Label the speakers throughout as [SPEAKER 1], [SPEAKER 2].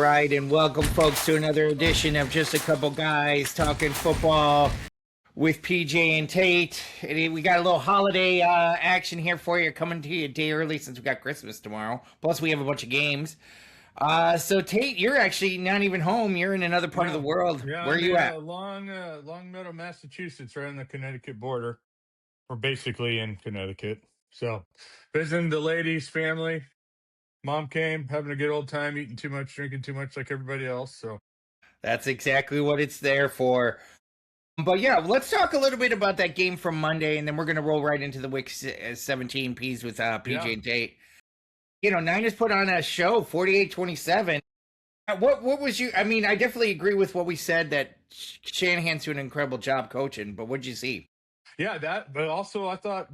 [SPEAKER 1] right, and welcome, folks, to another edition of Just a Couple Guys Talking Football with PJ and Tate. We got a little holiday action here for you, coming to you a day early since we got Christmas tomorrow. Plus, we have a bunch of games. So, Tate, you're actually not even home. You're in another part of the world.
[SPEAKER 2] Yeah,
[SPEAKER 1] Where are you at?
[SPEAKER 2] Long Meadow, Massachusetts, right on the Connecticut border. We're basically in Connecticut. So, visiting the ladies' family. Mom came, having a good old time, eating too much, drinking too much like everybody else. So
[SPEAKER 1] That's exactly what it's there for. But yeah, let's talk a little bit about that game from Monday, and then we're going to roll right into the Week 17 Ps with PJ and Tate. You know, Niners put on a show, 48-27. What was you? I mean, I definitely agree with what we said, that Shanahan's doing an incredible job coaching, but what'd you see?
[SPEAKER 2] yeah, but also I thought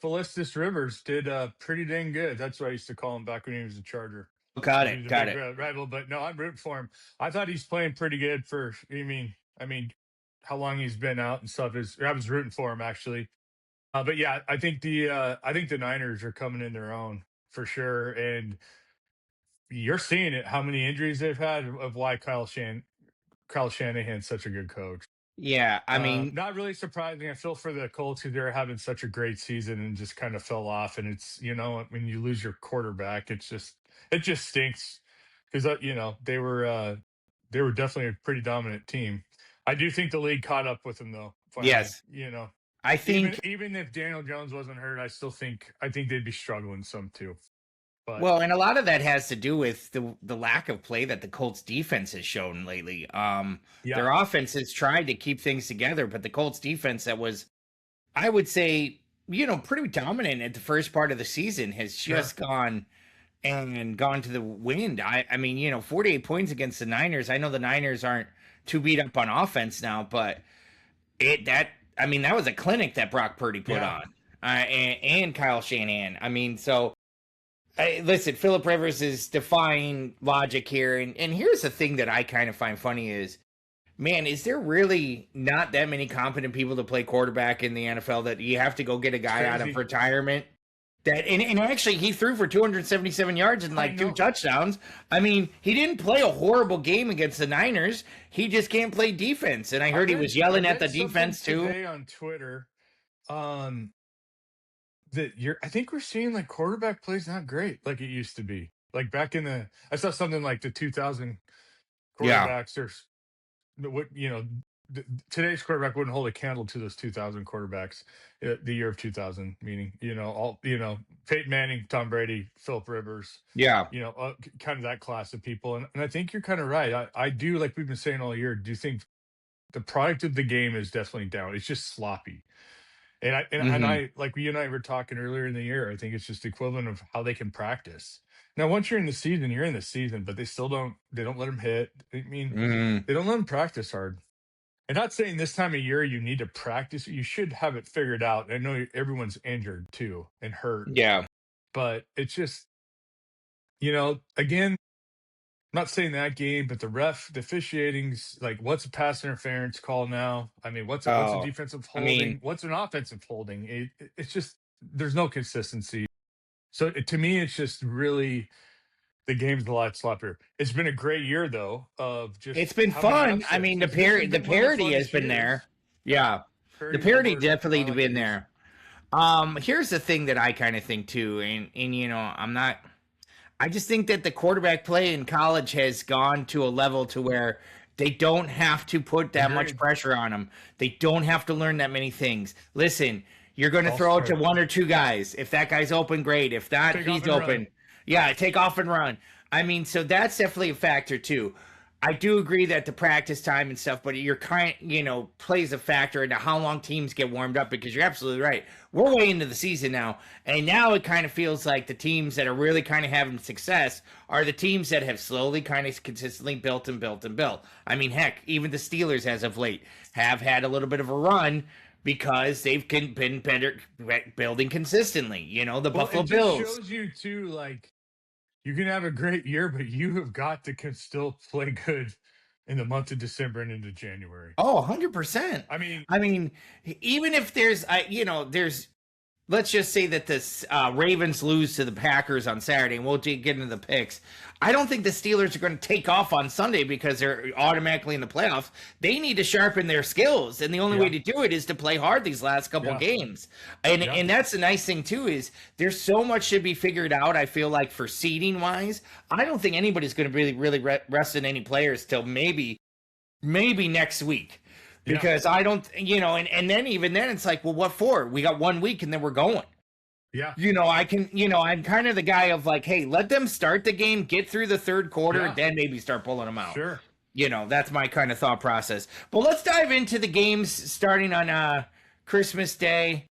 [SPEAKER 2] Felistus Rivers did pretty dang good. That's what I used to call him back when he was a Charger.
[SPEAKER 1] Got
[SPEAKER 2] He
[SPEAKER 1] it.
[SPEAKER 2] was a
[SPEAKER 1] Got
[SPEAKER 2] big
[SPEAKER 1] it.
[SPEAKER 2] rival, but no, I'm rooting for him. I thought he's playing pretty good for. I mean, how long he's been out and stuff is. I was rooting for him actually. But yeah, I think the Niners are coming in their own for sure, and you're seeing it. How many injuries they've had of why Kyle Shanahan's such a good coach.
[SPEAKER 1] Yeah, I mean,
[SPEAKER 2] Not really surprising. I feel for the Colts because they're having such a great season and just kind of fell off. And it's when you lose your quarterback, it just stinks because they were definitely a pretty dominant team. I do think the league caught up with them though. Finally.
[SPEAKER 1] Yes. I think
[SPEAKER 2] even if Daniel Jones wasn't hurt, I think they'd be struggling some too. But
[SPEAKER 1] well, and a lot of that has to do with the lack of play that the Colts defense has shown lately. Their offense has tried to keep things together, but the Colts defense that was, I would say, pretty dominant at the first part of the season has just gone to the wind. I mean, 48 points against the Niners. I know the Niners aren't too beat up on offense now, but that was a clinic that Brock Purdy put on, and Kyle Shanahan. I mean, so. Listen, Philip Rivers is defying logic here, and here's the thing that I kind of find funny is, man, is there really not that many competent people to play quarterback in the NFL that you have to go get a guy out of retirement? And actually, he threw for 277 yards and like 2 touchdowns. I mean, he didn't play a horrible game against the Niners. He just can't play defense, and I heard he was yelling at the defense too.
[SPEAKER 2] Today on Twitter, I think we're seeing like quarterback plays not great like it used to be. Like back in I saw something like the 2000 quarterbacks or what today's quarterback wouldn't hold a candle to those 2000 quarterbacks, the year of 2000, meaning Peyton Manning, Tom Brady, Philip Rivers, kind of that class of people. And I think you're kind of right. I do, like we've been saying all year, do think the product of the game is definitely down. It's just sloppy. And I like you and I were talking earlier in the year. I think it's just the equivalent of how they can practice. Now, once you're in the season, you're in the season, but they don't let them hit. I mean, they don't let them practice hard. And not saying this time of year you need to practice. You should have it figured out. I know everyone's injured too and hurt.
[SPEAKER 1] Yeah.
[SPEAKER 2] But it's just, again, I'm not saying that game, but the officiating's like, what's a pass interference call now? I mean, what's a defensive holding? What's an offensive holding? It's just, there's no consistency. So to me, it's just really, the game's a lot sloppier. It's been a great year though of just.
[SPEAKER 1] It's been fun. I mean, the parody has been there. Yeah, the parody definitely been there. Here's the thing that I kind of think too, and I just think that the quarterback play in college has gone to a level to where they don't have to put that much pressure on them. They don't have to learn that many things. Listen, you're going to throw it to 1 or 2 guys. If that guy's open, great. If not, he's open. Yeah, take off and run. I mean, so that's definitely a factor too. I do agree that the practice time and stuff, but plays a factor into how long teams get warmed up, because you're absolutely right. We're way into the season now, and now it kind of feels like the teams that are really kind of having success are the teams that have slowly kind of consistently built and built and built. I mean, heck, even the Steelers as of late have had a little bit of a run because they've been better building consistently. The Buffalo Bills.
[SPEAKER 2] It shows you too, like, you can have a great year, but you have got to still play good in the month of December and into January.
[SPEAKER 1] Oh, 100%.
[SPEAKER 2] I mean,
[SPEAKER 1] even if there's let's just say that the Ravens lose to the Packers on Saturday, and we'll get into the picks. I don't think the Steelers are going to take off on Sunday because they're automatically in the playoffs. They need to sharpen their skills, and the only way to do it is to play hard these last couple games. And that's the nice thing too, is there's so much to be figured out. I feel like for seeding wise, I don't think anybody's going to really rest in any players till maybe next week. Because I don't, and then even then it's like, well, what for? We got 1 week and then we're going.
[SPEAKER 2] Yeah.
[SPEAKER 1] I'm kind of the guy of like, hey, let them start the game, get through the third quarter, then maybe start pulling them out.
[SPEAKER 2] Sure.
[SPEAKER 1] That's my kind of thought process. But let's dive into the games starting on Christmas Day.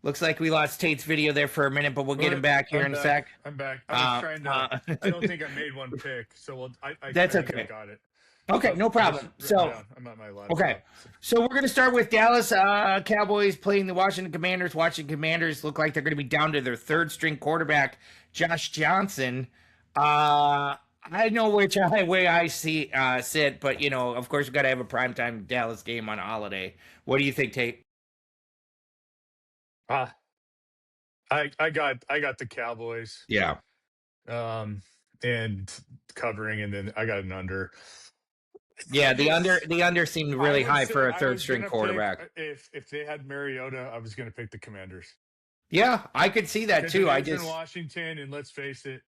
[SPEAKER 1] Looks like we lost Tate's video there for a minute, but we'll get him back here in a sec.
[SPEAKER 2] I'm back. I was trying to. I don't think I made one pick, so
[SPEAKER 1] that's
[SPEAKER 2] okay. I got it.
[SPEAKER 1] Okay, no problem. So,
[SPEAKER 2] I'm at my laptop.
[SPEAKER 1] Okay, so we're going to start with Dallas Cowboys playing the Washington Commanders. Washington Commanders look like they're going to be down to their third string quarterback, Josh Johnson. I know which way I sit, but of course we got to have a primetime Dallas game on a holiday. What do you think, Tate?
[SPEAKER 2] I got the Cowboys.
[SPEAKER 1] Yeah.
[SPEAKER 2] And covering, and then I got an under.
[SPEAKER 1] Yeah, the under seemed really high for a third string quarterback.
[SPEAKER 2] If they had Mariota, I was going to pick the Commanders.
[SPEAKER 1] Yeah, I could see that too. I just
[SPEAKER 2] in Washington, and let's face it,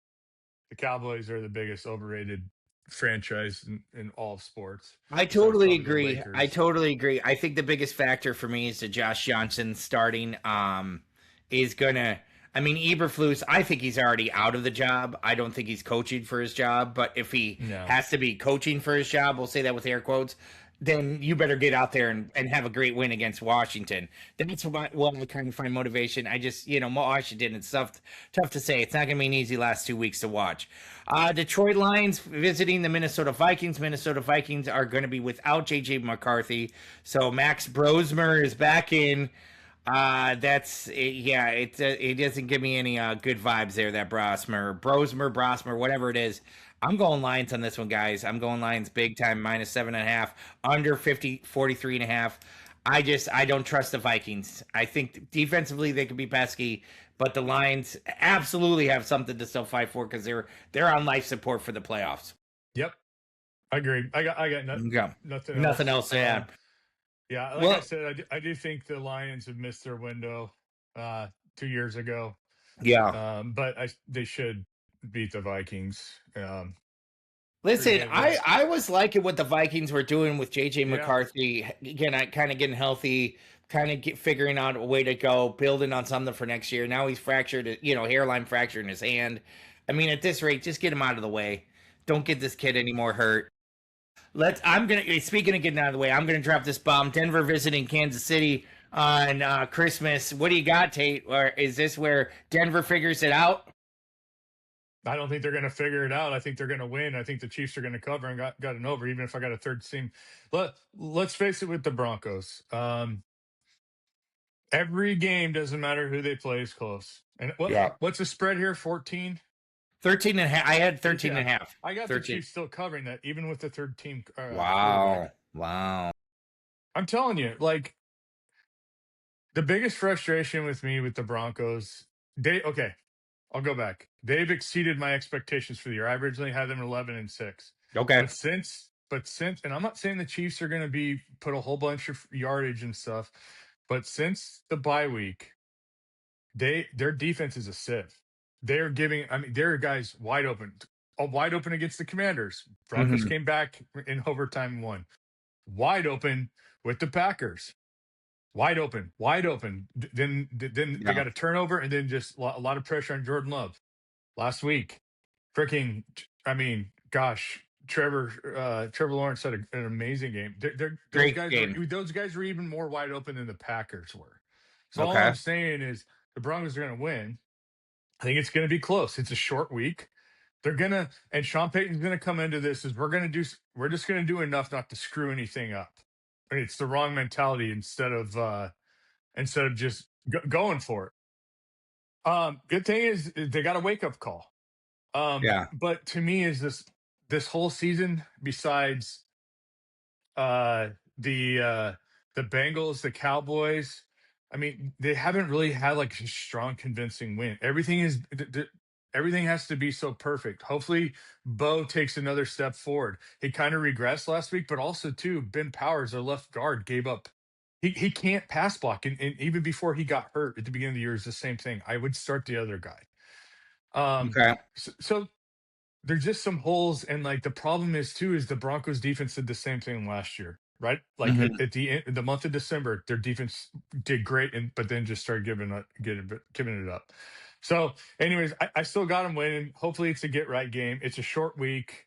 [SPEAKER 2] the Cowboys are the biggest overrated franchise in all of sports.
[SPEAKER 1] I totally agree. I think the biggest factor for me is that Josh Johnson starting is gonna. I mean, Eberflus, I think he's already out of the job. I don't think he's coaching for his job. But if he has to be coaching for his job, we'll say that with air quotes, then you better get out there and have a great win against Washington. That's what I kind of find motivation. I just, Washington, it's tough to say. It's not going to be an easy last 2 weeks to watch. Detroit Lions visiting the Minnesota Vikings. Minnesota Vikings are going to be without J.J. McCarthy. So Max Brosmer is back in. It doesn't give me any good vibes there, that Brosmer, whatever it is. I'm going Lions on this one, guys. I'm going Lions big time, -7.5, under 43.5. I don't trust the Vikings. I think defensively they could be pesky, but the Lions absolutely have something to still fight for because they're on life support for the playoffs.
[SPEAKER 2] Yep, I agree. I got nothing else.
[SPEAKER 1] Yeah.
[SPEAKER 2] Yeah, I said, I do think the Lions have missed their window 2 years ago.
[SPEAKER 1] Yeah.
[SPEAKER 2] But they should beat the Vikings.
[SPEAKER 1] Listen, I was liking what the Vikings were doing with J.J. McCarthy. Again, kind of getting healthy, figuring out a way to go, building on something for next year. Now he's fractured, hairline fracture in his hand. I mean, at this rate, just get him out of the way. Don't get this kid any more hurt. Speaking of getting out of the way, I'm gonna drop this bomb. Denver visiting Kansas City on Christmas. What do you got, Tate? Or is this where Denver figures it out?
[SPEAKER 2] I don't think they're going to figure it out. I think they're going to win. I think the Chiefs are going to cover and got an over, even if I got a third team. Let's face it with the Broncos. Every game, doesn't matter who they play, is close. And what's the spread here? 14?
[SPEAKER 1] 13.5. I had 13.5.
[SPEAKER 2] I got 13. The Chiefs still covering that, even with the third team.
[SPEAKER 1] Wow.
[SPEAKER 2] I'm telling you, like, the biggest frustration with me with the Broncos, I'll go back. They've exceeded my expectations for the year. I originally had them 11-6.
[SPEAKER 1] Okay.
[SPEAKER 2] But since, and I'm not saying the Chiefs are going to put a whole bunch of yardage and stuff, but since the bye week, their defense is a sieve. They're there are guys wide open against the Commanders. Broncos came back in overtime and won. Wide open with the Packers. Wide open. Then they got a turnover, and then just a lot of pressure on Jordan Love. Last week, Trevor Lawrence had an amazing game. Those guys were even more wide open than the Packers were. So all I'm saying is the Broncos are going to win. I think it's going to be close. It's a short week. And Sean Payton's going to come into this we're just going to do enough not to screw anything up. It's the wrong mentality instead of just going for it. Good thing is they got a wake up call. But to me, is this whole season, besides the Bengals, the Cowboys, I mean, they haven't really had like a strong, convincing win. Everything is everything has to be so perfect. Hopefully, Bo takes another step forward. He kind of regressed last week, but also too, Ben Powers, our left guard, gave up. He can't pass block, and even before he got hurt at the beginning of the year, is the same thing. I would start the other guy.
[SPEAKER 1] Okay.
[SPEAKER 2] So there's just some holes, and like the problem is too is the Broncos defense did the same thing last year, right? Like
[SPEAKER 1] Mhm.
[SPEAKER 2] at the month of December, their defense did great, and but then just started giving it up. So, anyways, I still got them winning. Hopefully, it's a get right game. It's a short week.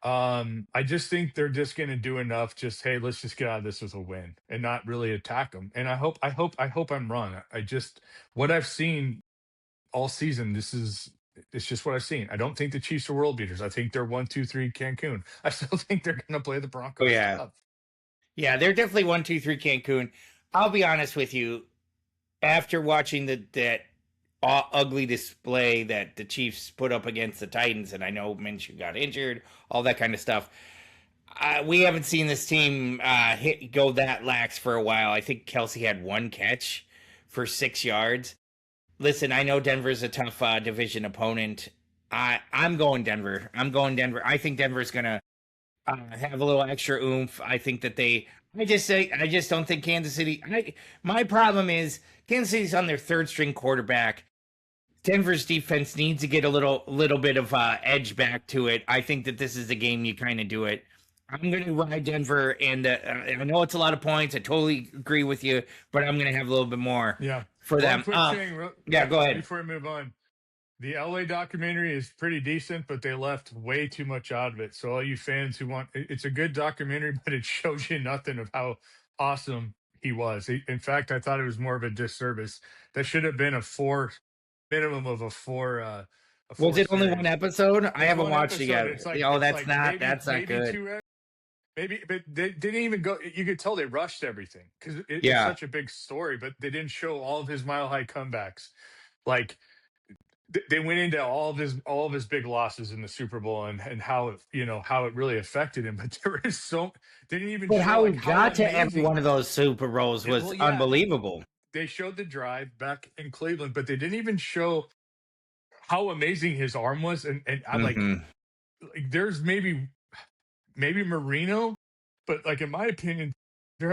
[SPEAKER 2] I just think they're just going to do enough. Just hey, let's just get out of this with a win and not really attack them. And I hope I'm wrong. I just what I've seen all season. It's just what I've seen. I don't think the Chiefs are world beaters. I think they're 1-2-3 Cancun. I still think they're going to play the
[SPEAKER 1] Oh
[SPEAKER 2] Broncos
[SPEAKER 1] yeah.
[SPEAKER 2] tough.
[SPEAKER 1] Yeah, they're definitely 1-2-3 Cancun. I'll be honest with you. After watching that ugly display that the Chiefs put up against the Titans, and I know Minshew got injured, all that kind of stuff. We haven't seen this team go that lax for a while. I think Kelsey had one catch for 6 yards. Listen, I know Denver's a tough division opponent. I'm going Denver. I'm going Denver. I think Denver's gonna have a little extra oomph. I think that they. I just don't think Kansas City. My problem is Kansas City's on their third string quarterback. Denver's defense needs to get a little bit of edge back to it. I think that this is the game you kind of do it. I'm going to ride Denver, and I know it's a lot of points. I totally agree with you, but I'm going to have a little bit more
[SPEAKER 2] Yeah.
[SPEAKER 1] for them.
[SPEAKER 2] Quick thing,
[SPEAKER 1] Yeah, go ahead.
[SPEAKER 2] before we move on. The LA documentary is pretty decent, but they left way too much out of it. So all you fans who want it's a good documentary, but it shows you nothing of how awesome he was. In fact, I thought it was more of a disservice. That should have been a four minimum of a
[SPEAKER 1] Was
[SPEAKER 2] four
[SPEAKER 1] it only one
[SPEAKER 2] series.
[SPEAKER 1] episode? I
[SPEAKER 2] It's
[SPEAKER 1] haven't
[SPEAKER 2] one
[SPEAKER 1] watched it
[SPEAKER 2] episode.
[SPEAKER 1] yet. Oh, that's not good.
[SPEAKER 2] Two maybe, but they didn't even go. You could tell they rushed everything because it's
[SPEAKER 1] Yeah.
[SPEAKER 2] such a big story, but they didn't show all of his mile high comebacks. Like they went into all of his big losses in the Super Bowl and how it really affected him. But there is they didn't even
[SPEAKER 1] But
[SPEAKER 2] show
[SPEAKER 1] how he
[SPEAKER 2] like how
[SPEAKER 1] got to every
[SPEAKER 2] amazing.
[SPEAKER 1] one of those Super Bowls was
[SPEAKER 2] Well, yeah,
[SPEAKER 1] unbelievable.
[SPEAKER 2] they showed the drive back in Cleveland, but they didn't even show how amazing his arm was. And I'm like there's maybe Marino, but like in my opinion,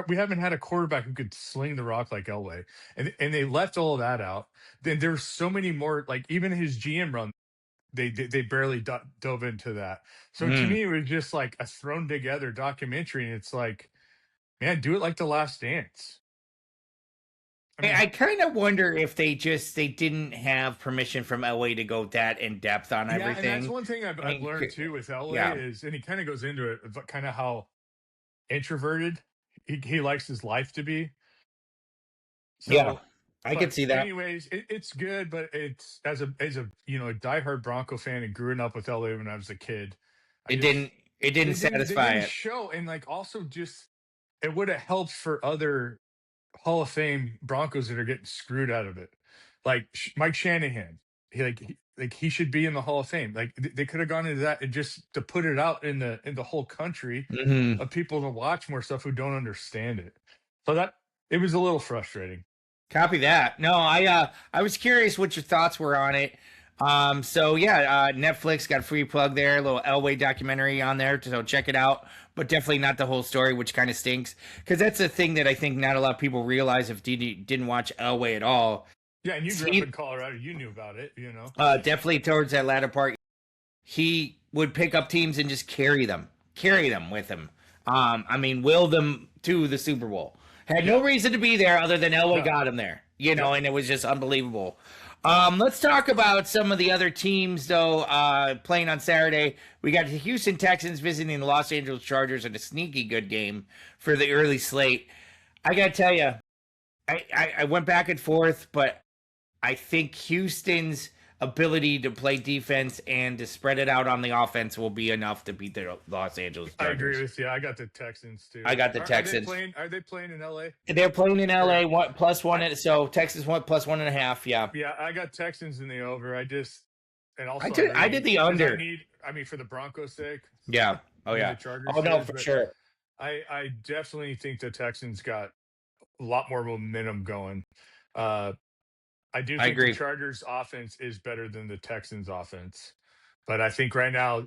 [SPEAKER 2] we haven't had a quarterback who could sling the rock like Elway, and they left all of that out. Then there's so many more. Like even his GM run, they barely dove into that. So to me, it was just like a thrown together documentary, and it's like, man, do it like The Last Dance.
[SPEAKER 1] I kind of wonder if they didn't have permission from LA to go that in depth on everything.
[SPEAKER 2] Yeah, and that's one thing I've learned too with LA is, and he kind of goes into it, but kind of how introverted he likes his life to be. So,
[SPEAKER 1] yeah, I could see that.
[SPEAKER 2] Anyways, it's good, but it's as a a diehard Bronco fan and growing up with LA when I was a kid,
[SPEAKER 1] It didn't satisfy it.
[SPEAKER 2] Show and like also just it would have helped for other Hall of Fame Broncos that are getting screwed out of it, like Mike Shanahan. He should be in the Hall of Fame. Like they could have gone into that and just to put it out in the whole country of people to watch more stuff who don't understand it. So that it was a little frustrating.
[SPEAKER 1] Copy that. No, I was curious what your thoughts were on it. So yeah, Netflix got a free plug there, a little Elway documentary on there, so check it out. But definitely not the whole story, which kind of stinks because that's the thing that I think not a lot of people realize if didn't watch Elway at all.
[SPEAKER 2] Yeah, and you grew up in Colorado, you knew about it,
[SPEAKER 1] Definitely towards that latter part, he would pick up teams and just carry them with him. Will them to the Super Bowl. Had no reason to be there other than Elway got him there, and it was just unbelievable. Let's talk about some of the other teams, though, playing on Saturday. We got the Houston Texans visiting the Los Angeles Chargers in a sneaky good game for the early slate. I got to tell you, I went back and forth, but I think Houston's ability to play defense and to spread it out on the offense will be enough to beat the Los Angeles Chargers.
[SPEAKER 2] I agree with you. I got the Texans too.
[SPEAKER 1] I got the Texans.
[SPEAKER 2] Are they playing in LA?
[SPEAKER 1] They're playing in LA. +1, so Texas went +1.5. Yeah.
[SPEAKER 2] Yeah, I got Texans in the over. I did the
[SPEAKER 1] under.
[SPEAKER 2] For the Broncos' sake.
[SPEAKER 1] Yeah. Oh yeah.
[SPEAKER 2] The Chargers
[SPEAKER 1] for sure.
[SPEAKER 2] I definitely think the Texans got a lot more momentum going. Uh, I do
[SPEAKER 1] I
[SPEAKER 2] think the
[SPEAKER 1] agree.
[SPEAKER 2] Chargers offense is better than the Texans offense. But I think right now,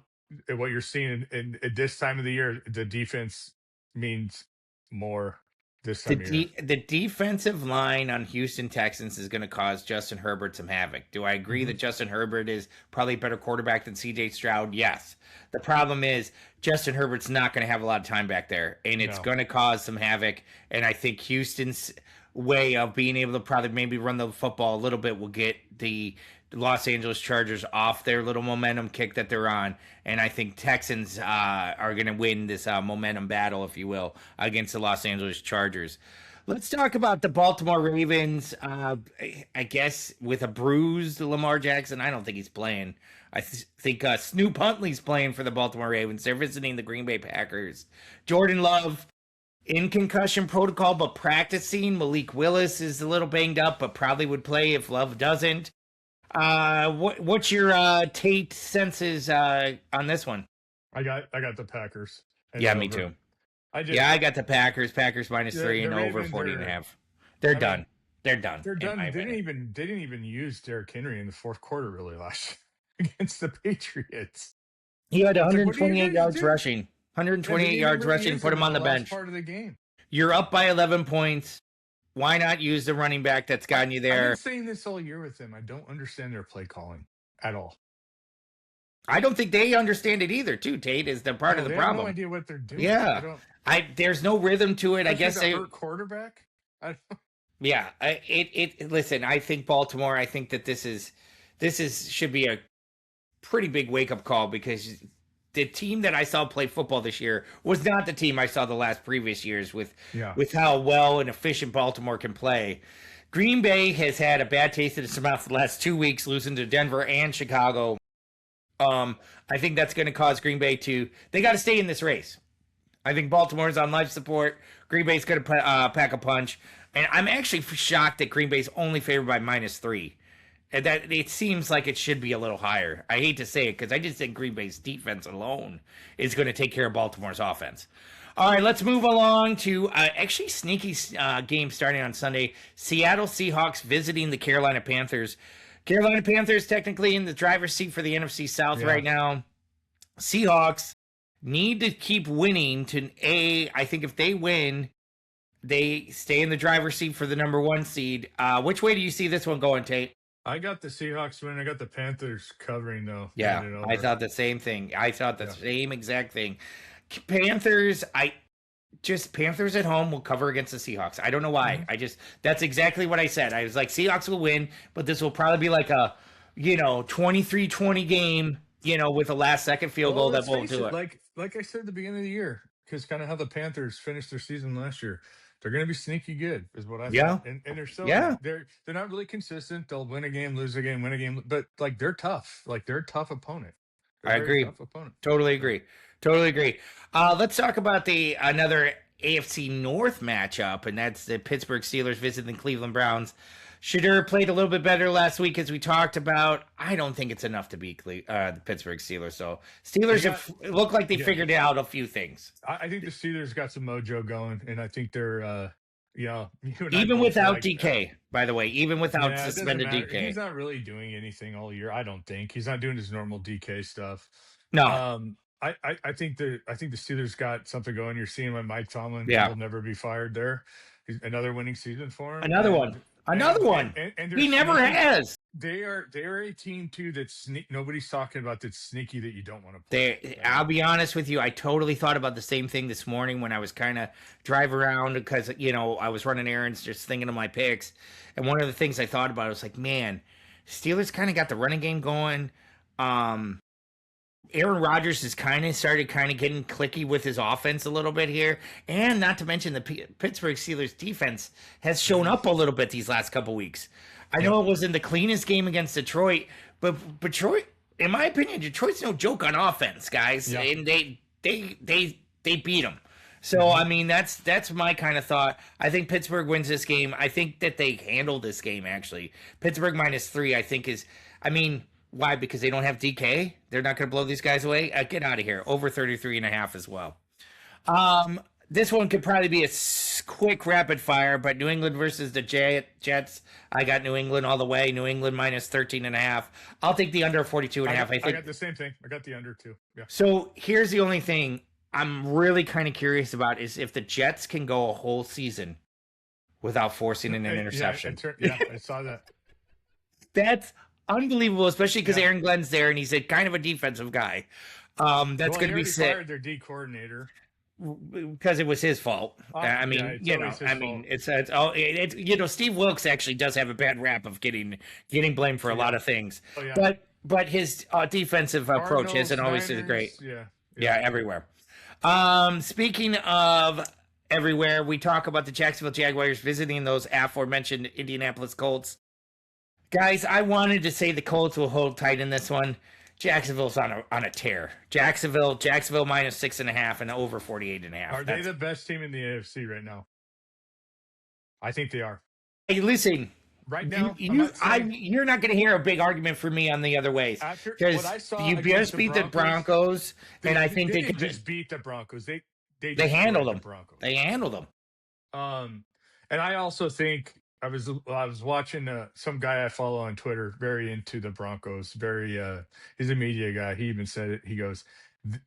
[SPEAKER 2] what you're seeing at this time of the year, the defense means more this time of year.
[SPEAKER 1] The defensive line on Houston Texans is going to cause Justin Herbert some havoc. Do I agree
[SPEAKER 2] Mm-hmm.
[SPEAKER 1] that Justin Herbert is probably a better quarterback than CJ Stroud? Yes. The problem is Justin Herbert's not going to have a lot of time back there, and it's
[SPEAKER 2] No.
[SPEAKER 1] going to cause some havoc. And I think Houston's way of being able to probably maybe run the football a little bit will get the Los Angeles Chargers off their little momentum kick that they're on. And I think Texans are going to win this momentum battle, if you will, against the Los Angeles Chargers. Let's talk about the Baltimore Ravens. I guess with a bruised Lamar Jackson, I don't think he's playing. I think Snoop Huntley's playing for the Baltimore Ravens. They're visiting the Green Bay Packers. Jordan Love in concussion protocol, but practicing. Malik Willis is a little banged up, but probably would play if Love doesn't. What's your Tate senses on this one?
[SPEAKER 2] I got the Packers.
[SPEAKER 1] Yeah, me too.
[SPEAKER 2] I did.
[SPEAKER 1] Yeah, I got the Packers. Packers -3 and over
[SPEAKER 2] Ravens
[SPEAKER 1] 40.5. They're done. They're done.
[SPEAKER 2] They're done. They didn't even use Derrick Henry in the fourth quarter really last year against the Patriots.
[SPEAKER 1] He had
[SPEAKER 2] It's like, what do you
[SPEAKER 1] 128
[SPEAKER 2] guys
[SPEAKER 1] yards
[SPEAKER 2] do?
[SPEAKER 1] rushing. 128 yards rushing. Put him on the bench.
[SPEAKER 2] Part of the game.
[SPEAKER 1] You're up by 11 points. Why not use the running back that's gotten you
[SPEAKER 2] I've
[SPEAKER 1] there?
[SPEAKER 2] been saying this all year with them. I don't understand their play calling at all.
[SPEAKER 1] I don't think they understand it either, too, Tate, is the part of the
[SPEAKER 2] They
[SPEAKER 1] problem.
[SPEAKER 2] have no idea what they're doing.
[SPEAKER 1] Yeah. There's no rhythm to it. I guess they
[SPEAKER 2] hurt quarterback.
[SPEAKER 1] Yeah, listen, I think Baltimore, I think that this should be a pretty big wake-up call, because the team that I saw play football this year was not the team I saw the last previous years with how well and efficient Baltimore can play. Green Bay has had a bad taste in its mouth the last 2 weeks, losing to Denver and Chicago. I think that's going to cause Green Bay they got to stay in this race. I think Baltimore's on life support. Green Bay's going to pack a punch. And I'm actually shocked that Green Bay's only favored by -3. And that it seems like it should be a little higher. I hate to say it, because I just think Green Bay's defense alone is going to take care of Baltimore's offense. All right, let's move along to actually sneaky game starting on Sunday. Seattle Seahawks visiting the Carolina Panthers. Carolina Panthers technically in the driver's seat for the NFC South right now. Seahawks need to keep winning I think if they win, they stay in the driver's seat for the number 1 seed. Which way do you see this one going, Tate?
[SPEAKER 2] I got the Seahawks win. I got the Panthers covering, though.
[SPEAKER 1] Yeah, I thought the same thing. I thought the same exact thing. Panthers at home will cover against the Seahawks. I don't know why. That's exactly what I said. I was like, Seahawks will win, but this will probably be like a, 23-20 game, with a last-second field goal that won't do it.
[SPEAKER 2] Like I said at the beginning of the year, because kind of how the Panthers finished their season last year. They're going to be sneaky good, is what I thought. And they're so they're not really consistent. They'll win a game, lose a game, win a game, but they're tough. They're a tough opponent.
[SPEAKER 1] I agree.
[SPEAKER 2] Tough opponent.
[SPEAKER 1] Totally agree. Let's talk about another AFC North matchup, and that's the Pittsburgh Steelers visiting the Cleveland Browns. Shedeur played a little bit better last week, as we talked about. I don't think it's enough to beat the Pittsburgh Steelers. So Steelers look like they figured out a few things.
[SPEAKER 2] I think the Steelers got some mojo going, and I think they're
[SPEAKER 1] even without DK, by the way, even without suspended DK.
[SPEAKER 2] He's not really doing anything all year. I don't think he's not doing his normal DK stuff.
[SPEAKER 1] No.
[SPEAKER 2] I think the Steelers got something going. You're seeing when Mike Tomlin will never be fired there. Another winning season for him.
[SPEAKER 1] Another one. And he never has.
[SPEAKER 2] They are a team too that's nobody's talking about, that's sneaky, that you don't want to play.
[SPEAKER 1] I'll be honest with you, I totally thought about the same thing this morning when I was kind of driving around, because I was running errands, just thinking of my picks. And one of the things I thought about was like, man, Steelers kind of got the running game going. Aaron Rodgers has started getting clicky with his offense a little bit here. And not to mention the Pittsburgh Steelers defense has shown up a little bit these last couple weeks. I know it wasn't the cleanest game against Detroit, but Detroit, in my opinion, Detroit's no joke on offense, guys. Yeah. And they beat them. So, I mean, that's my kind of thought. I think Pittsburgh wins this game. I think that they handle this game, actually. Pittsburgh -3, I think why? Because they don't have DK? They're not going to blow these guys away? Get out of here. Over 33.5 as well. This one could probably be a quick rapid fire, but New England versus the Jets. I got New England all the way. New England minus 13.5. I'll take the under 42.5.
[SPEAKER 2] I got the same thing. I got the under too. Yeah.
[SPEAKER 1] So here's the only thing I'm really kind of curious about is if the Jets can go a whole season without forcing an interception.
[SPEAKER 2] Yeah, I saw that.
[SPEAKER 1] That's unbelievable, especially because Aaron Glenn's there and he's a kind of a defensive guy. That's going to be sick.
[SPEAKER 2] Fired their D coordinator
[SPEAKER 1] because it was his fault. I mean, it's Steve Wilkes actually does have a bad rap of getting blamed for a lot of things. Oh, yeah. But his defensive approach isn't always great. Yeah, everywhere. Speaking of everywhere, we talk about the Jacksonville Jaguars visiting those aforementioned Indianapolis Colts. Guys, I wanted to say the Colts will hold tight in this one. Jacksonville's on a tear. Jacksonville minus 6.5 and over 48.5.
[SPEAKER 2] Are they the best team in the AFC right now? I think they are.
[SPEAKER 1] Hey, listen.
[SPEAKER 2] Right now,
[SPEAKER 1] you're not going to hear a big argument for me on the other ways because you just beat the Broncos, and I think they could
[SPEAKER 2] just beat the Broncos. They
[SPEAKER 1] handled them.
[SPEAKER 2] They handled them. And I also think I was watching some guy I follow on Twitter, very into the Broncos. He's a media guy. He even said it. He goes,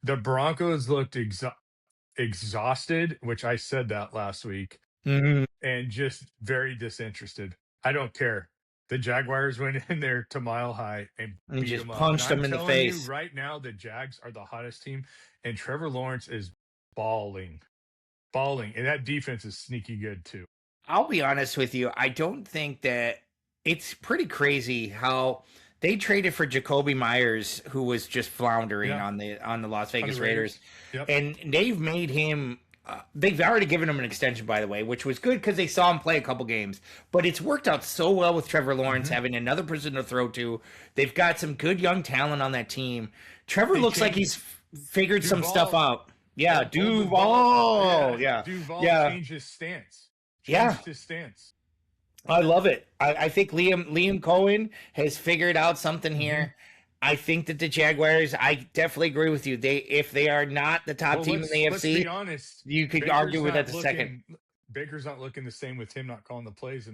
[SPEAKER 2] "The Broncos looked exhausted," which I said that last week, and just very disinterested. I don't care. The Jaguars went in there to Mile High and beat
[SPEAKER 1] just
[SPEAKER 2] them up.
[SPEAKER 1] punched them in the face.
[SPEAKER 2] Right now, the Jags are the hottest team, and Trevor Lawrence is balling, and that defense is sneaky good too.
[SPEAKER 1] I'll be honest with you. I don't think that it's pretty crazy how they traded for Jacoby Myers, who was just floundering on the Las Vegas Raiders, and they've made him. They've already given him an extension, by the way, which was good because they saw him play a couple games. But it's worked out so well with Trevor Lawrence having another person to throw to. They've got some good young talent on that team. Trevor looks like he's figured some stuff out. Yeah, Duval.
[SPEAKER 2] Duval changed his stance. His stance.
[SPEAKER 1] I love it. I think Liam Cohen has figured out something here. I think that the Jaguars, I definitely agree with you. If they are not the top team in the AFC, let's
[SPEAKER 2] be honest,
[SPEAKER 1] you could argue with that the second.
[SPEAKER 2] Baker's not looking the same with him not calling the plays.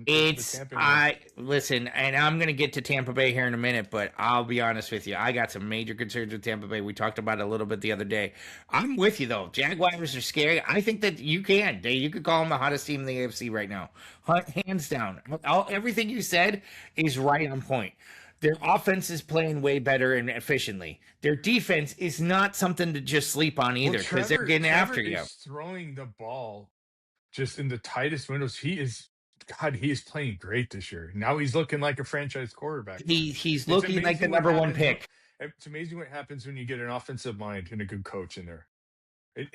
[SPEAKER 1] Listen, and I'm going to get to Tampa Bay here in a minute, but I'll be honest with you. I got some major concerns with Tampa Bay. We talked about it a little bit the other day. I'm with you, though. Jaguars are scary. I think that you could call them the hottest team in the AFC right now. Hands down. Everything you said is right on point. Their offense is playing way better and efficiently. Their defense is not something to just sleep on either because they're getting after you.
[SPEAKER 2] Throwing the ball just in the tightest windows. He is playing great this year. Now he's looking like a franchise quarterback.
[SPEAKER 1] He's looking like the number one pick.
[SPEAKER 2] It's amazing what happens when you get an offensive mind and a good coach in there. It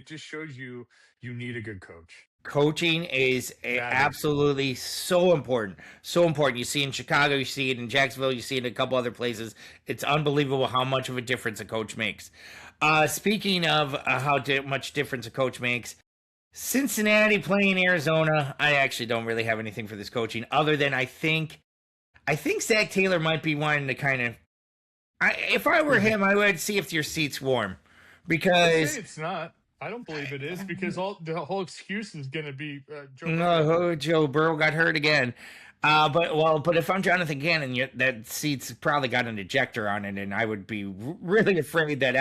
[SPEAKER 2] just shows you you need a good coach.
[SPEAKER 1] Coaching is absolutely so important. So important. You see it in Chicago, you see it in Jacksonville, you see it in a couple other places. It's unbelievable how much of a difference a coach makes. Speaking of how much difference a coach makes, Cincinnati playing Arizona, I actually don't really have anything for this coaching other than I think Zach Taylor might be wanting to kind of, if I were him, I would see if your seat's warm because
[SPEAKER 2] it's not. I don't believe it is because the whole excuse is going to be
[SPEAKER 1] Joe Burrow got hurt again. But if I'm Jonathan Gannon, that seat's probably got an ejector on it, and I would be really afraid that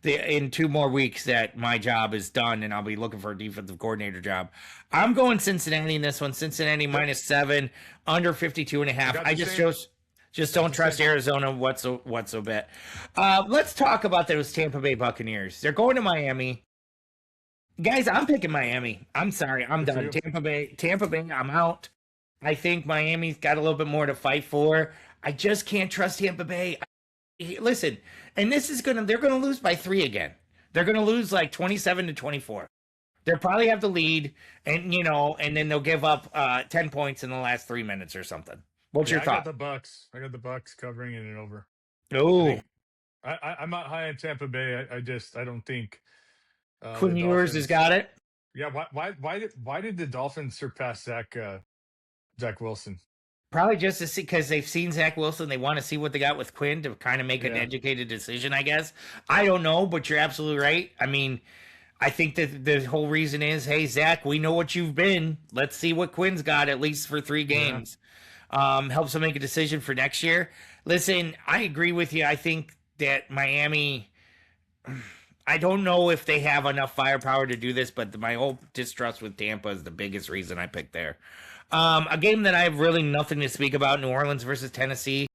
[SPEAKER 1] in 2 more weeks that my job is done and I'll be looking for a defensive coordinator job. I'm going Cincinnati in this one. Cincinnati minus 7, under 52.5. I just don't trust Arizona whatsoever. Let's talk about those Tampa Bay Buccaneers. They're going to Miami. Guys, I'm picking Miami. I'm sorry. I'm done. Tampa Bay, I'm out. I think Miami's got a little bit more to fight for. I just can't trust Tampa Bay. Listen, and they're going to lose by 3 again. They're going to lose like 27-24. They'll probably have the lead and then they'll give up 10 points in the last 3 minutes or something. What's your thought?
[SPEAKER 2] I got the Bucks covering it and over.
[SPEAKER 1] Oh,
[SPEAKER 2] I'm not high on Tampa Bay. I don't think
[SPEAKER 1] Quinn Ewers has got it.
[SPEAKER 2] Yeah. Why did the Dolphins surpass Zach Wilson?
[SPEAKER 1] Probably just to see because they've seen Zach Wilson. They want to see what they got with Quinn to kind of make an educated decision, I guess. I don't know, but you're absolutely right. I mean, I think that the whole reason is, hey, Zach, we know what you've been. Let's see what Quinn's got at least for 3 games. Helps them make a decision for next year. Listen, I agree with you. I think that Miami, I don't know if they have enough firepower to do this, but my whole distrust with Tampa is the biggest reason I picked there. A game that I have really nothing to speak about, New Orleans versus Tennessee.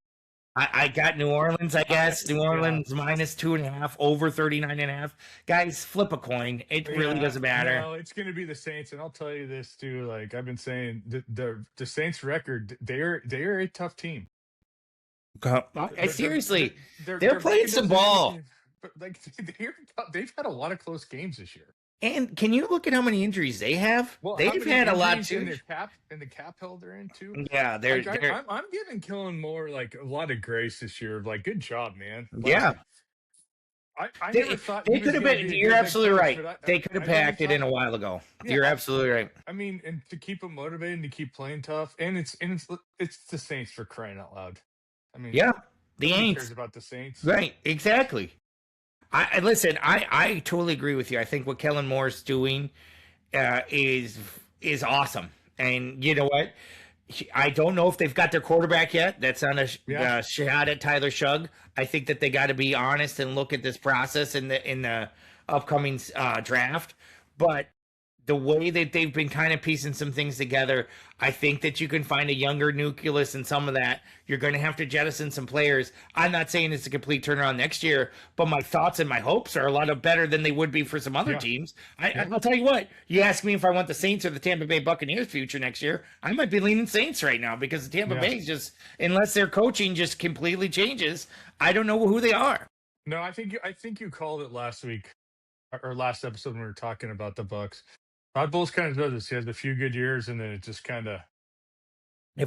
[SPEAKER 1] I got New Orleans, I guess. New Orleans minus 2.5, over 39.5. Guys, flip a coin. It really doesn't matter.
[SPEAKER 2] No, it's going to be the Saints, and I'll tell you this too. Like I've been saying, the Saints record, they're a tough team.
[SPEAKER 1] Seriously, they're playing some ball.
[SPEAKER 2] But like they've had a lot of close games this year.
[SPEAKER 1] And can you look at how many injuries they have?
[SPEAKER 2] Well,
[SPEAKER 1] they've had a lot too.
[SPEAKER 2] In the cap held they're in too.
[SPEAKER 1] Yeah,
[SPEAKER 2] I'm giving Kellen Moore like a lot of grace this year. Like, good job, man. Like,
[SPEAKER 1] yeah.
[SPEAKER 2] I never thought
[SPEAKER 1] they could have been. You're absolutely right. They could have packed it in a while ago. Yeah, you're absolutely right.
[SPEAKER 2] I mean, and to keep them motivated and to keep playing tough, and it's the Saints, for crying out loud. I mean,
[SPEAKER 1] yeah, the Saints
[SPEAKER 2] cares about the Saints,
[SPEAKER 1] right? Exactly. I listen. I totally agree with you. I think what Kellen Moore's doing is awesome. And you know what? I don't know if they've got their quarterback yet. That's on a shot at Tyler Shugg. I think that they got to be honest and look at this process in the upcoming draft. But the way that they've been kind of piecing some things together, I think that you can find a younger nucleus in some of that. You're going to have to jettison some players. I'm not saying it's a complete turnaround next year, but my thoughts and my hopes are a lot better than they would be for some other teams. I'll tell you what, you ask me if I want the Saints or the Tampa Bay Buccaneers future next year, I might be leaning Saints right now because the Tampa Bay just, unless their coaching just completely changes, I don't know who they are.
[SPEAKER 2] No, I think you called it last week or last episode when we were talking about the Bucs. Todd Bowles kind of does this. He has a few good years, and then it just kind of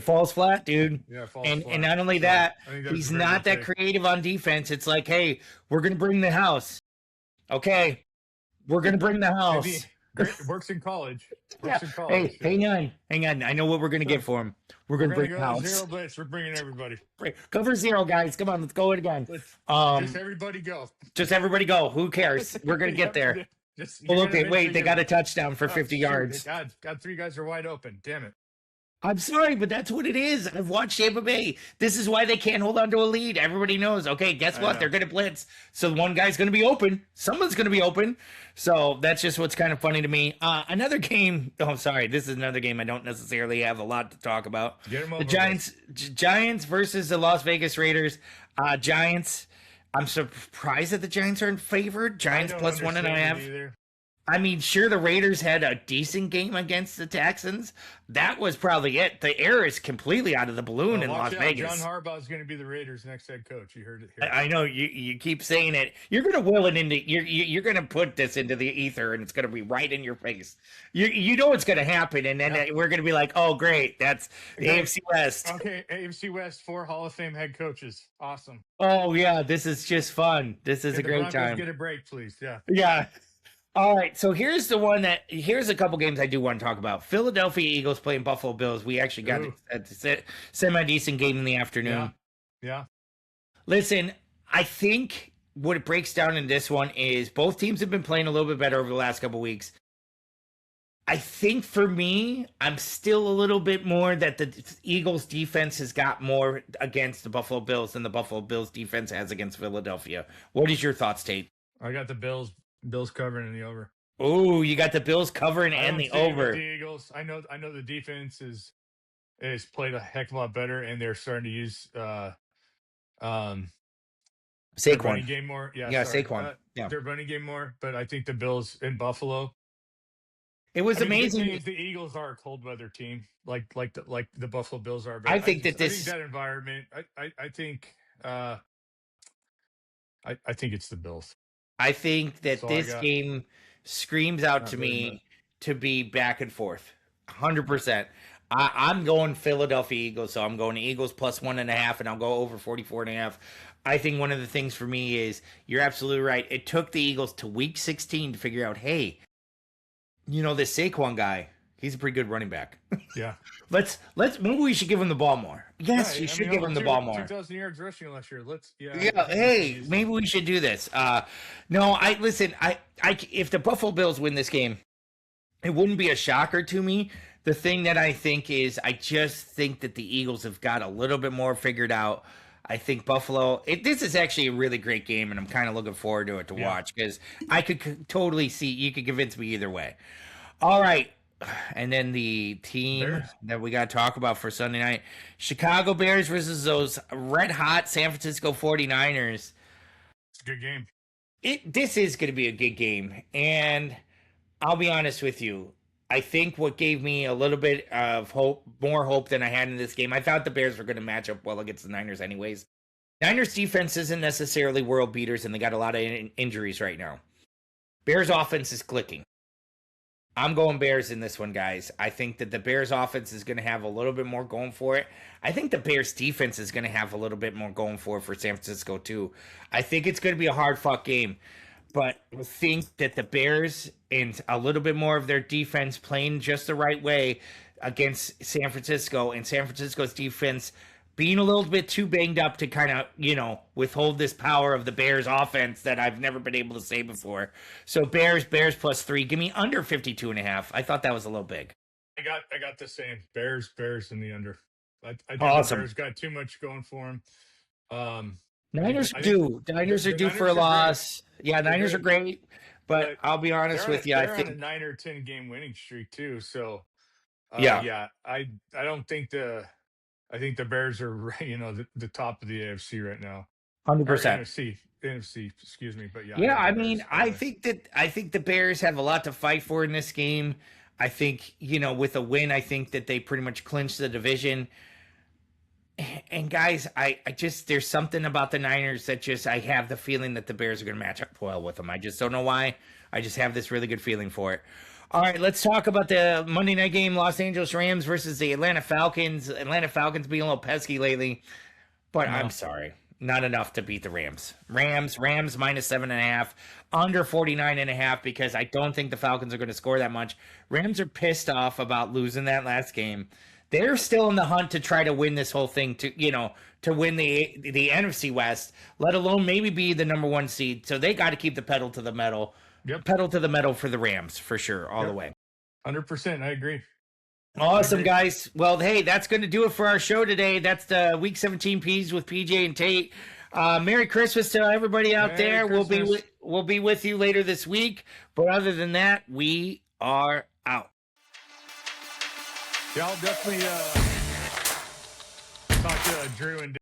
[SPEAKER 1] falls flat, dude.
[SPEAKER 2] Yeah, it falls
[SPEAKER 1] flat.
[SPEAKER 2] And
[SPEAKER 1] not only that, he's not that creative on defense. It's like, hey, we're gonna bring the house. Okay, we're gonna bring the house.
[SPEAKER 2] Great. Works in college.
[SPEAKER 1] Hey, hang on. I know what we're gonna get for him. We're gonna bring the house.
[SPEAKER 2] Zero blitz. We're bringing everybody.
[SPEAKER 1] Cover zero, guys. Come on, let's go again.
[SPEAKER 2] Just everybody go.
[SPEAKER 1] Just everybody go. Who cares? We're gonna get there. Wait, they got a touchdown for 50 yards.
[SPEAKER 2] God, 3 guys are wide open. Damn it.
[SPEAKER 1] I'm sorry, but that's what it is. I've watched Tampa Bay. This is why they can't hold on to a lead. Everybody knows, okay, guess what? They're going to blitz. So one guy's going to be open. Someone's going to be open. So that's just what's kind of funny to me. Another game. Oh, sorry. This is another game I don't necessarily have a lot to talk about. The Giants versus the Las Vegas Raiders. Giants. I'm surprised that the Giants aren't favored. Giants plus 1.5. I mean, sure, the Raiders had a decent game against the Texans. That was probably it. The air is completely out of the balloon in Las Vegas.
[SPEAKER 2] John Harbaugh is going to be the Raiders' next head coach. You heard it here.
[SPEAKER 1] I know you keep saying it. You're going to will it into you're going to put this into the ether, and it's going to be right in your face. You know what's going to happen, and then we're going to be like, oh, great, that's the AFC West.
[SPEAKER 2] Okay, AFC West, 4 Hall of Fame head coaches. Awesome.
[SPEAKER 1] Oh yeah, this is just fun. This is a great time.
[SPEAKER 2] Get a break, please. Yeah.
[SPEAKER 1] Yeah. All right, so here's a couple games I do want to talk about. Philadelphia Eagles playing Buffalo Bills. We actually got a semi-decent game in the afternoon.
[SPEAKER 2] Yeah.
[SPEAKER 1] Listen, I think what it breaks down in this one is both teams have been playing a little bit better over the last couple weeks. I think for me, I'm still a little bit more that the Eagles defense has got more against the Buffalo Bills than the Buffalo Bills defense has against Philadelphia. What is your thoughts, Tate?
[SPEAKER 2] I got the Bills covering in the over.
[SPEAKER 1] Oh, you got the Bills covering and the over.
[SPEAKER 2] The Eagles. I know the defense is played a heck of a lot better, and they're starting to use
[SPEAKER 1] Saquon
[SPEAKER 2] running game more.
[SPEAKER 1] Saquon.
[SPEAKER 2] Their running game more, but I think the Bills in Buffalo.
[SPEAKER 1] It was amazing.
[SPEAKER 2] The Eagles are a cold weather team, like the Buffalo Bills are. But
[SPEAKER 1] I think that
[SPEAKER 2] environment. I think it's the Bills.
[SPEAKER 1] I think that this game screams out to me to be back and forth, 100%. I'm going Philadelphia Eagles, so I'm going Eagles plus 1.5, and I'll go over 44.5. I think one of the things for me is you're absolutely right. It took the Eagles to week 16 to figure out, hey, this Saquon guy, He's a pretty good running back.
[SPEAKER 2] Yeah.
[SPEAKER 1] Let's maybe we should give him the ball more. Yes,
[SPEAKER 2] Yeah,
[SPEAKER 1] you should give him the ball more.
[SPEAKER 2] 2,000 yards rushing last year.
[SPEAKER 1] Hey, maybe we should do this. No, listen. If the Buffalo Bills win this game, it wouldn't be a shocker to me. The thing that I think is, I just think that the Eagles have got a little bit more figured out. I think Buffalo. This is actually a really great game, and I'm kind of looking forward to it to watch because I could totally see you could convince me either way. All right. And then the team
[SPEAKER 2] Bears
[SPEAKER 1] that we got to talk about for Sunday night, Chicago Bears versus those red hot San Francisco 49ers.
[SPEAKER 2] It's a good game.
[SPEAKER 1] This is going to be a good game. And I'll be honest with you. I think what gave me a little bit of hope, more hope than I had in this game, I thought the Bears were going to match up well against the Niners anyways. Niners defense isn't necessarily world beaters, and they got a lot of injuries right now. Bears offense is clicking. I'm going Bears in this one, guys. I think that the Bears offense is going to have a little bit more going for it. I think the Bears defense is going to have a little bit more going for it for San Francisco too. I think it's going to be a hard-fought game, but I think that the Bears and a little bit more of their defense playing just the right way against San Francisco, and San Francisco's defense being a little bit too banged up to kind of, withhold this power of the Bears offense that I've never been able to say before. So Bears +3. Give me under 52.5. I thought that was a little big.
[SPEAKER 2] I got the same. Bears in the under. I think
[SPEAKER 1] awesome.
[SPEAKER 2] The Bears got too much going for them.
[SPEAKER 1] Niners are due. Niners are due for a loss. Yeah, Niners are great. But I'll be honest with you. I think
[SPEAKER 2] on a 9 or 10 game winning streak too. So I don't think I think the Bears are, the top of the AFC right now.
[SPEAKER 1] 100%.
[SPEAKER 2] NFC, excuse me, but
[SPEAKER 1] I mean, I think the Bears have a lot to fight for in this game. I think, with a win, I think that they pretty much clinched the division. And guys, I just, there's something about the Niners that I have the feeling that the Bears are going to match up well with them. I just don't know why. I just have this really good feeling for it. All right, let's talk about the Monday night game, Los Angeles Rams versus the Atlanta Falcons. Atlanta Falcons being a little pesky lately, but I'm sorry. Not enough to beat the Rams. Rams -7.5, under 49.5, because I don't think the Falcons are going to score that much. Rams are pissed off about losing that last game. They're still in the hunt to try to win this whole thing, to win the NFC West, let alone maybe be the number 1 seed. So they got to keep the pedal to the metal.
[SPEAKER 2] Yep.
[SPEAKER 1] Pedal to the metal for the Rams, for sure, all the way.
[SPEAKER 2] 100%, I agree.
[SPEAKER 1] Awesome, guys. Well, hey, that's going to do it for our show today. That's the Week 17 P's with PJ and Tate. Merry Christmas to everybody out there.
[SPEAKER 2] Christmas.
[SPEAKER 1] We'll be with you later this week. But other than that, we are out.
[SPEAKER 2] Yeah, I'll definitely talk to Drew and